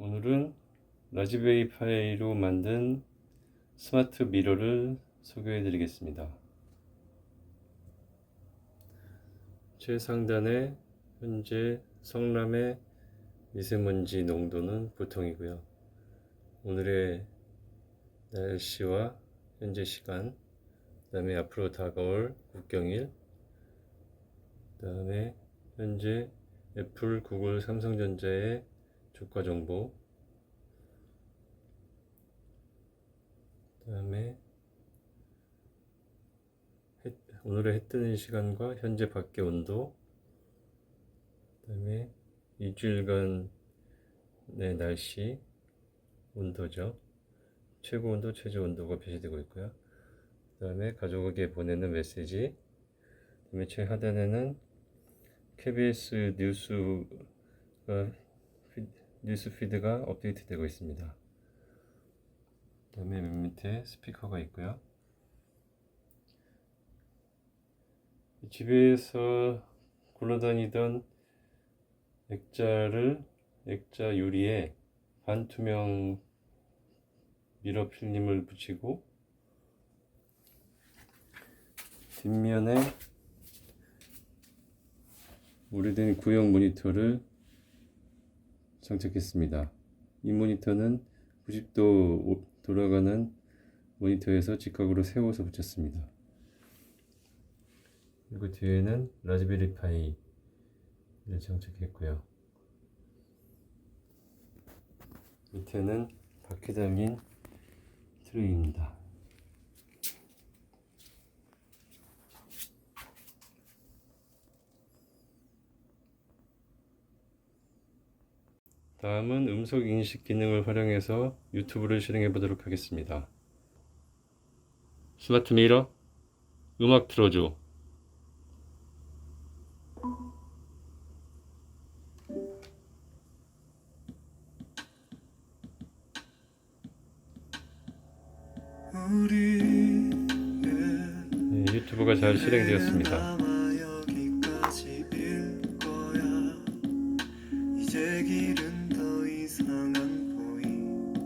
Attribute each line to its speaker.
Speaker 1: 오늘은 라즈베리 파이로 만든 스마트 미러를 소개해 드리겠습니다. 최상단에 현재 성남의 미세먼지 농도는 보통이고요. 오늘의 날씨와 현재 시간, 그 다음에 앞으로 다가올 국경일, 그 다음에 현재 애플, 구글, 삼성전자의 주가 정보, 그 다음에 오늘의 해 뜨는 시간과 현재 밖의 온도, 그 다음에 일주일간의 날씨, 온도죠. 최고 온도, 최저 온도가 표시되고 있고요. 그 다음에 가족에게 보내는 메시지, 그 다음에 최하단에는 KBS 뉴스 피드가 업데이트 되고 있습니다. 그 다음에 맨 밑에 스피커가 있고요. 집에서 굴러다니던 액자 유리에 반투명 미러 필름을 붙이고 뒷면에 오래된 구형 모니터를 장착했습니다. 이 모니터는 90도 돌아가는 모니터에서 직각으로 세워서 붙였습니다. 그리고 뒤에는 라즈베리 파이를 장착했고요. 밑에는 바퀴 달린 트레이입니다. 다음은 음성 인식 기능을 활용해서 유튜브를 실행해 보도록 하겠습니다. 스마트 미러, 음악 틀어줘. 네, 유튜브가 잘 실행되었습니다.